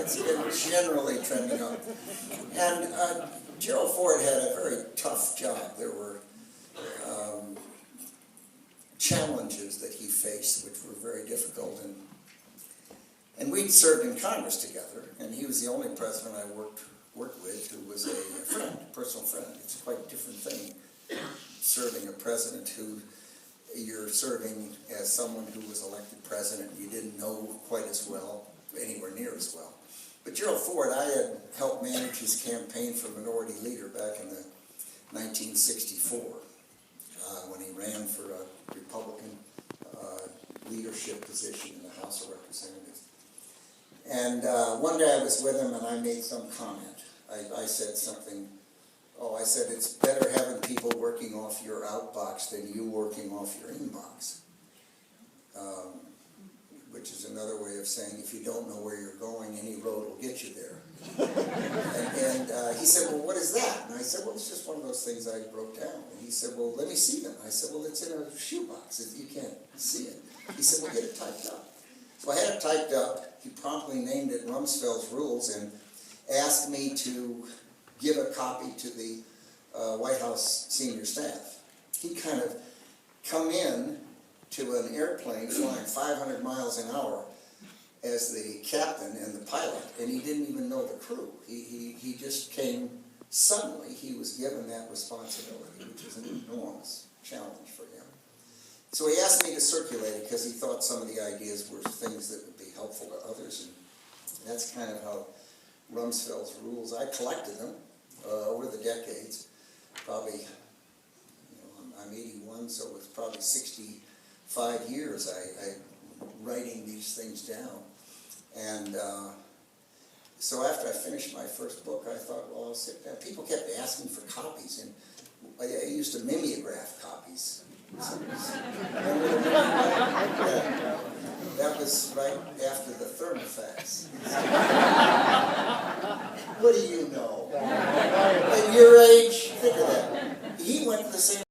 it's been generally trending up. And Gerald Ford had a very tough job. There were challenges that he faced which were very difficult. And we'd served in Congress together, and he was the only president I worked with who was a friend, a personal friend. It's quite a different thing serving a president who you're serving as someone who was elected president you didn't know quite as well, anywhere near as well. But Gerald Ford, I had helped manage his campaign for minority leader back in the 1964 when he ran for a Republican leadership position in the House of Representatives. And one day I was with him and I made some comment. I said something, I said, it's better having people working off your outbox than you working off your inbox. Which is another way of saying if you don't know where you're going, any road will get you there. and he said, well, what is that? And I said, well, it's just one of those things I wrote down. And he said, well, let me see them. I said, well, it's in a shoebox. You can't see it. He said, well, get it typed up. So I had it typed up. He promptly named it Rumsfeld Rules and asked me to give a copy to the White House senior staff. He'd kind of come in to an airplane flying 500 miles an hour as the captain and the pilot, and he didn't even know the crew. He just came suddenly. He was given that responsibility, which is an enormous challenge for him. So he asked me to circulate it because he thought some of the ideas were things that would be helpful to others, and that's kind of how Rumsfeld's Rules, I collected them over the decades. Probably, I'm 81, so it's probably 65 years I writing these things down. And so after I finished my first book, I thought, well, I'll sit down. People kept asking for copies, and I used to mimeograph copies. That was right after the thermofax.